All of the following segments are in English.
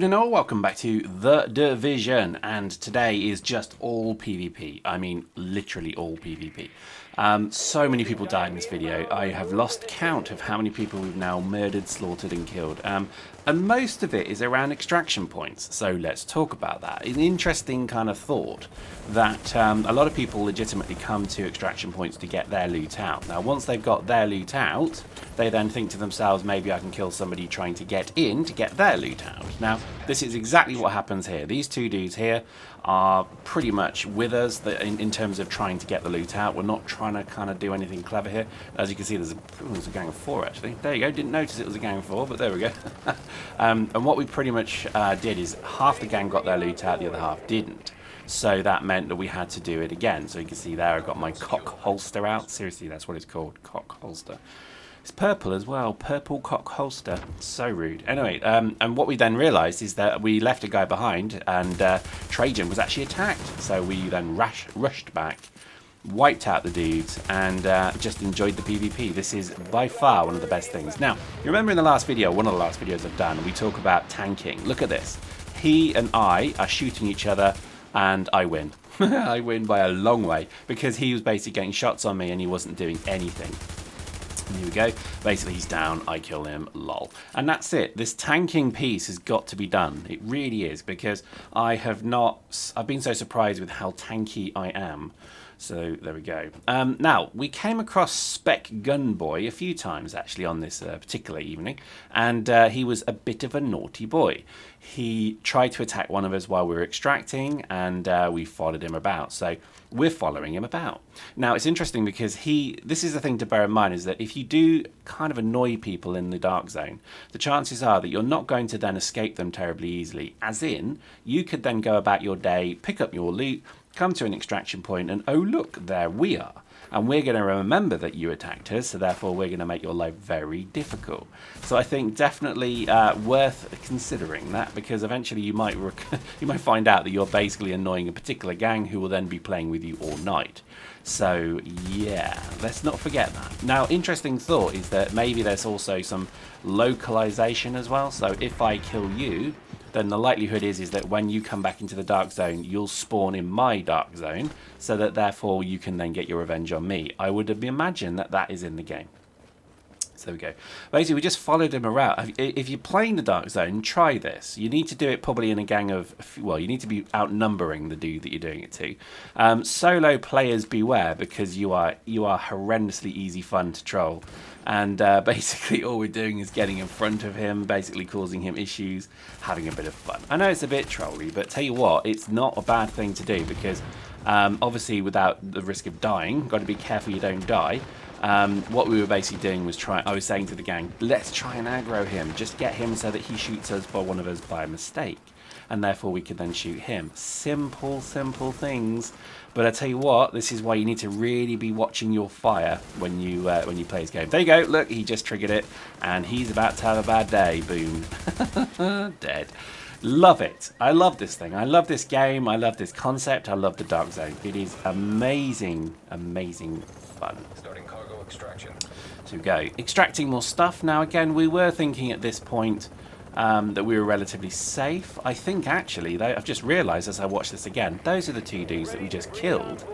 evening all, welcome back to The Division, and today is just all PvP. I mean, literally all PvP. So many people died in this video. I have lost count of how many people we've now murdered, slaughtered and killed. And most of it is around extraction points, so let's talk about that. An interesting kind of thought that a lot of people legitimately come to extraction points to get their loot out. Now, once they've got their loot out, they then think to themselves, maybe I can kill somebody trying to get in to get their loot out. Now, this is exactly what happens here. These two dudes here are pretty much with us in terms of trying to get the loot out. We're not trying to kind of do anything clever here. As you can see, there's a gang of 4 actually. There you go. Didn't notice it was a gang of 4, but there we go. And what we pretty much did is half the gang got their loot out, the other half didn't. So that meant that we had to do it again. So you can see there I got my cock holster out. Seriously, that's what it's called, cock holster. It's purple as well, purple cock holster. So rude. Anyway, and what we then realised is that we left a guy behind, and Trajan was actually attacked. So we then rushed back, wiped out the dudes, and just enjoyed the PvP. This is by far one of the best things. Now, you remember in the last video, one of the last videos I've done, we talk about tanking. Look at this. He and I are shooting each other, and I win. I win by a long way, because he was basically getting shots on me and he wasn't doing anything. Here we go. Basically, he's down. I kill him. Lol. And that's it. This tanking piece has got to be done. It really is, because I've been so surprised with how tanky I am. So there we go. Now, we came across Spec Gun Boy a few times actually on this particular evening, and he was a bit of a naughty boy. He tried to attack one of us while we were extracting, and we followed him about. So we're following him about. Now, it's interesting because this is the thing to bear in mind, is that if you do kind of annoy people in the dark zone, the chances are that you're not going to then escape them terribly easily. As in, you could then go about your day, pick up your loot, come to an extraction point, and oh look, there we are. And we're going to remember that you attacked us, so therefore we're going to make your life very difficult. So I think definitely worth considering that, because eventually you might find out that you're basically annoying a particular gang who will then be playing with you all night. So yeah, let's not forget that. Now, interesting thought is that maybe there's also some localization as well. So if I kill you, then the likelihood is that when you come back into the dark zone, you'll spawn in my dark zone, so that therefore you can then get your revenge on me. I would imagine that that is in the game. So there we go. Basically, we just followed him around. If you're playing the dark zone, try this. You need to do it probably in a gang of, well, you need to be outnumbering the dude that you're doing it to. Solo players beware, because you are horrendously easy fun to troll. And basically all we're doing is getting in front of him, basically causing him issues, having a bit of fun. I know it's a bit trolly, but tell you what, it's not a bad thing to do, because obviously without the risk of dying, got to be careful you don't die. What we were basically doing was I was saying to the gang, let's try and aggro him, just get him so that he shoots us by one of us by mistake, and therefore we could then shoot him. Simple things. But I tell you what, this is why you need to really be watching your fire when you play this game. There you go. Look, he just triggered it, and he's about to have a bad day. Boom. Dead. Love it. I love this thing. I love this game. I love this concept. I love the dark zone. It is amazing, amazing fun. Starting cargo extraction. So we go. Extracting more stuff. Now, again, we were thinking at this point that we were relatively safe. I think actually, though, I've just realised as I watch this again, those are the two dudes that we just killed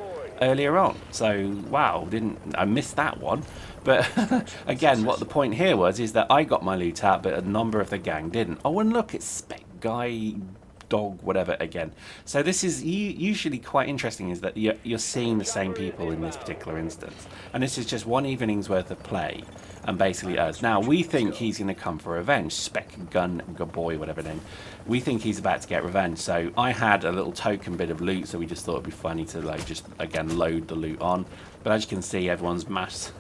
earlier on. So wow, I missed that one. But again, what the point here was is that I got my loot out, but a number of the gang didn't. Oh, and look, it's Spec Guy, Dog, whatever again. So this is usually quite interesting, is that you're seeing the same people in this particular instance, and this is just one evening's worth of play, and basically us. Now we think he's going to come for revenge. Spec Gun Boy, whatever name. We think he's about to get revenge. So I had a little token bit of loot, so we just thought it'd be funny to like just again load the loot on. But as you can see, everyone's mass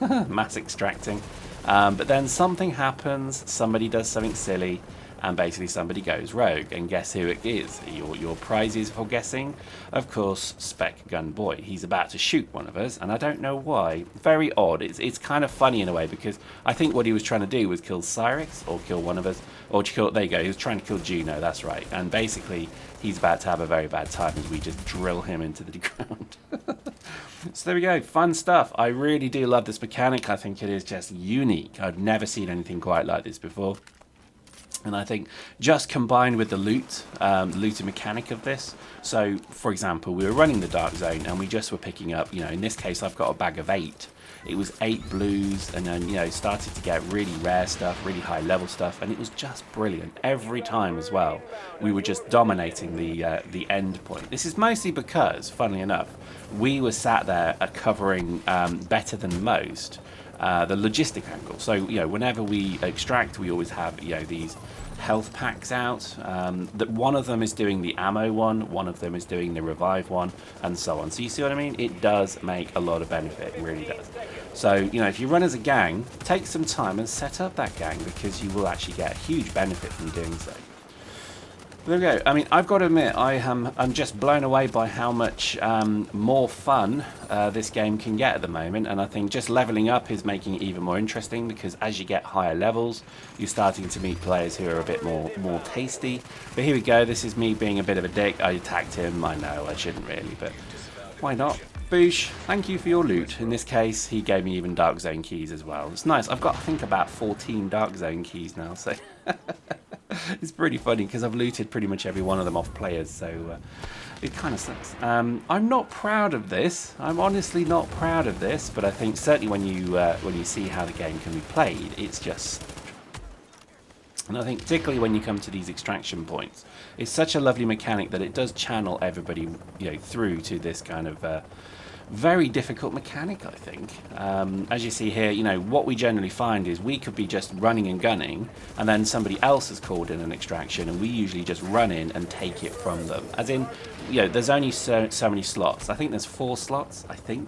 extracting. But then something happens. Somebody does something silly. And basically somebody goes rogue, and guess who it is? Your prizes for guessing? Of course, Spec Gun Boy. He's about to shoot one of us, and I don't know why. Very odd. It's kind of funny in a way, because I think what he was trying to do was kill Cyrix, or kill one of us, or kill, there you go, he was trying to kill Juno, that's right. And basically, he's about to have a very bad time as we just drill him into the ground. So there we go, fun stuff. I really do love this mechanic. I think it is just unique. I've never seen anything quite like this before. And I think just combined with the looting mechanic of this. So, for example, we were running the Dark Zone and we just were picking up, you know, in this case, I've got a bag of 8. It was 8 blues, and then, you know, started to get really rare stuff, really high level stuff, and it was just brilliant every time as well. We were just dominating the end point. This is mostly because, funnily enough, we were sat there covering better than most the logistic angle. So, you know, whenever we extract, we always have, you know, these health packs out. That one of them is doing the ammo one of them is doing the revive one, and so on. So you see what I mean? It does make a lot of benefit, it really does. So, you know, if you run as a gang, take some time and set up that gang, because you will actually get a huge benefit from doing so. There we go. I mean, I've got to admit, I'm just blown away by how much more fun this game can get at the moment, and I think just leveling up is making it even more interesting, because as you get higher levels, you're starting to meet players who are a bit more tasty. But here we go. This is me being a bit of a dick. I attacked him. I know I shouldn't really, but why not? Boosh, thank you for your loot. In this case, he gave me even Dark Zone keys as well. It's nice. I've got, I think, about 14 Dark Zone keys now, so it's pretty funny because I've looted pretty much every one of them off players, so it kind of sucks. I'm not proud of this. I'm honestly not proud of this, but I think certainly when you see how the game can be played, it's just... And I think particularly when you come to these extraction points, it's such a lovely mechanic that it does channel everybody, you know, through to this kind of very difficult mechanic, I think. As you see here, you know, what we generally find is we could be just running and gunning, and then somebody else has called in an extraction, and we usually just run in and take it from them. As in, you know, there's only so many slots. I think there's 4 slots, I think.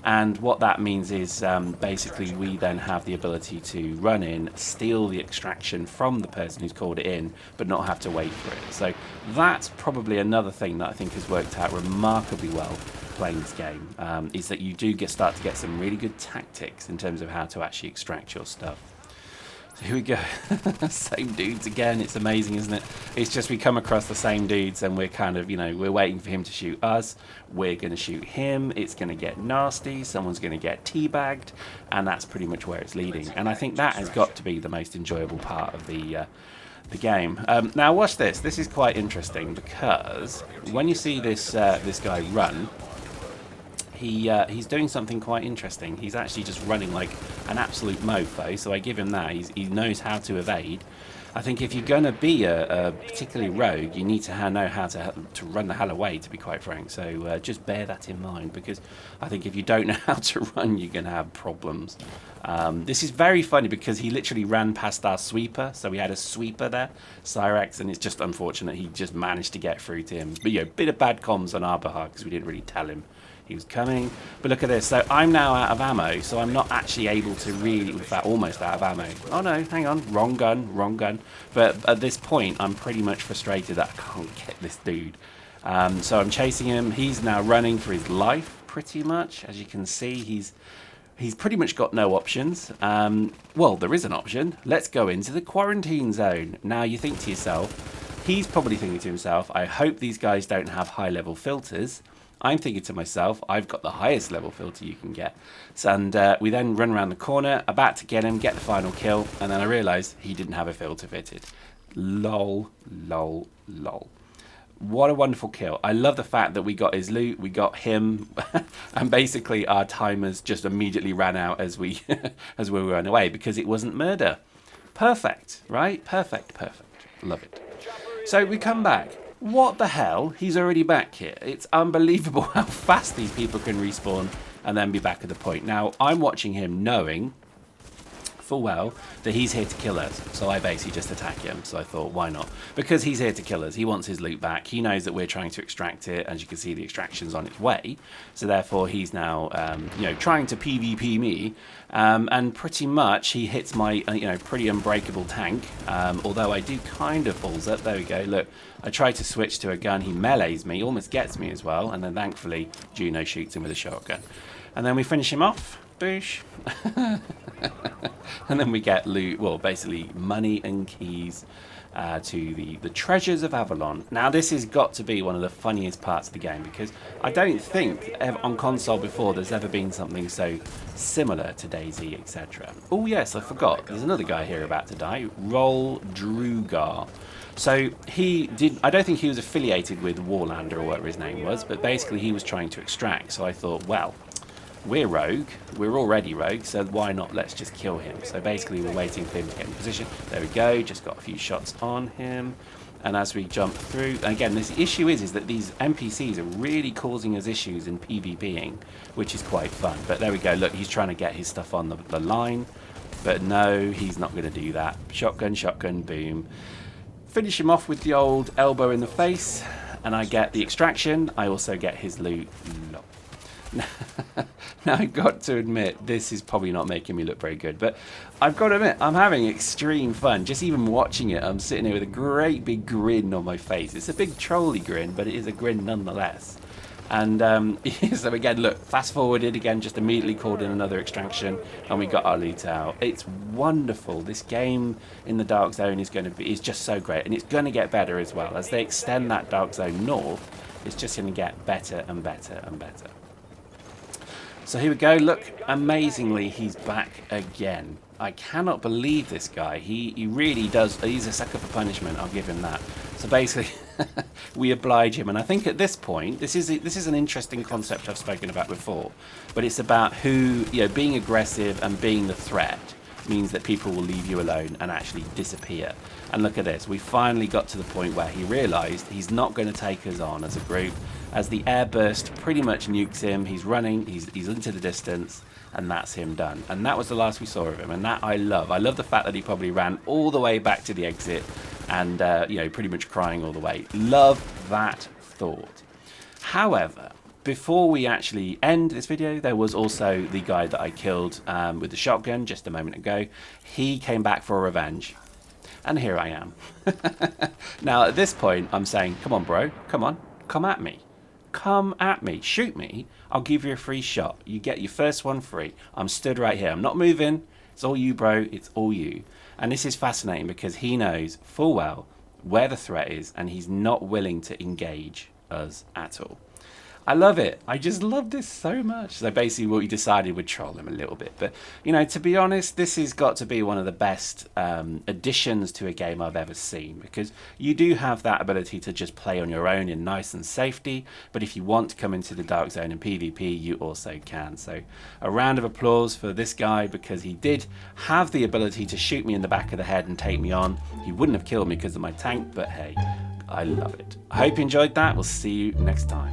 And what that means is basically we then have the ability to run in, steal the extraction from the person who's called it in, but not have to wait for it. So that's probably another thing that I think has worked out remarkably well playing this game, is that you do start to get some really good tactics in terms of how to actually extract your stuff. So here we go. Same dudes again. It's amazing, isn't it? It's just we come across the same dudes and we're kind of, you know, we're waiting for him to shoot us. We're going to shoot him. It's going to get nasty. Someone's going to get teabagged. And that's pretty much where it's leading. And I think that has got to be the most enjoyable part of the game. Now watch this. This is quite interesting because when you see this guy run, he's doing something quite interesting. He's actually just running like an absolute mofo, so I give him that. He knows how to evade. I think if you're going to be a particularly rogue, you need to know how to run the hell away, to be quite frank. So just bear that in mind, because I think if you don't know how to run, you're going to have problems. This is very funny because he literally ran past our sweeper, so we had a sweeper there, Cyrex, and it's just unfortunate he just managed to get through to him. But yeah, bit of bad comms on our behalf because we didn't really tell him he was coming. But look at this. So I'm now out of ammo, so I'm not actually able to really, in fact, almost out of ammo. Oh no, hang on, wrong gun, wrong gun. But at this point, I'm pretty much frustrated that I can't get this dude. So I'm chasing him. He's now running for his life, pretty much. As you can see, he's pretty much got no options. Well, there is an option. Let's go into the quarantine zone. Now you think to yourself, he's probably thinking to himself, I hope these guys don't have high-level filters. I'm thinking to myself, I've got the highest level filter you can get. So, and we then run around the corner, about to get him, get the final kill, and then I realised he didn't have a filter fitted. Lol, lol, lol. What a wonderful kill. I love the fact that we got his loot, we got him, and basically our timers just immediately ran out as we as we ran away, because it wasn't murder. Perfect, right? Perfect, perfect. Love it. So we come back. What the hell? He's already back here. It's unbelievable how fast these people can respawn and then be back at the point. Now, I'm watching him knowing full well that he's here to kill us. So I basically just attack him. So I thought, why not? Because he's here to kill us. He wants his loot back. He knows that we're trying to extract it. As you can see, the extraction's on its way. So therefore, he's now, you know, trying to PvP me. And pretty much he hits my, you know, pretty unbreakable tank. Although I do kind of balls up. There we go. Look, I try to switch to a gun. He melees me, almost gets me as well. And then thankfully, Juno shoots him with a shotgun. And then we finish him off. Boosh. And then we get loot, well, basically money and keys. to the treasures of Avalon. Now this has got to be one of the funniest parts of the game, because I don't think on console before there's ever been something so similar to DayZ, etc. Oh yes, I forgot, there's another guy here about to die, Roll Drugar. So he did, I don't think he was affiliated with Warlander or whatever his name was, but basically he was trying to extract, so I thought, well, we're rogue, we're already rogue, so why not, let's just kill him. So basically we're waiting for him to get in position. There we go, just got a few shots on him. And as we jump through, and again, this issue is that these NPCs are really causing us issues in PvPing, which is quite fun. But there we go, look, he's trying to get his stuff on the line, but no, he's not going to do that. Shotgun, shotgun, boom. Finish him off with the old elbow in the face, and I get the extraction. I also get his loot. No. Now I've got to admit, this is probably not making me look very good, but I've got to admit, I'm having extreme fun. Just even watching it, I'm sitting here with a great big grin on my face. It's a big trolly grin, but it is a grin nonetheless. And so again, look, fast forwarded again, just immediately called in another extraction, and we got our loot out. It's wonderful. This game in the Dark Zone is just so great, and it's going to get better as well. As they extend that Dark Zone north, it's just going to get better and better and better. So here we go, look, amazingly he's back again. I cannot believe this guy. He really does, he's a sucker for punishment, I'll give him that. So basically, we oblige him, and I think at this point, this is an interesting concept I've spoken about before, but it's about who, being aggressive and being the threat means that people will leave you alone and actually disappear. And look at this, we finally got to the point where he realised he's not going to take us on as a group. As the air burst pretty much nukes him, he's running, he's into the distance, and that's him done. And that was the last we saw of him, and that I love. I love the fact that he probably ran all the way back to the exit and, pretty much crying all the way. Love that thought. However, before we actually end this video, there was also the guy that I killed with the shotgun just a moment ago. He came back for revenge. And here I am. Now, at this point, I'm saying, come on, bro. Come on. Come at me. Come at me. Shoot me. I'll give you a free shot. You get your first one free. I'm stood right here. I'm not moving. It's all you, bro. It's all you. And this is fascinating because he knows full well where the threat is, and he's not willing to engage us at all. I love it. I just love this so much. So basically what we decided would troll him a little bit. But, to be honest, this has got to be one of the best additions to a game I've ever seen. Because you do have that ability to just play on your own in nice and safety. But if you want to come into the Dark Zone in PvP, you also can. So a round of applause for this guy, because he did have the ability to shoot me in the back of the head and take me on. He wouldn't have killed me because of my tank, but hey, I love it. I hope you enjoyed that. We'll see you next time.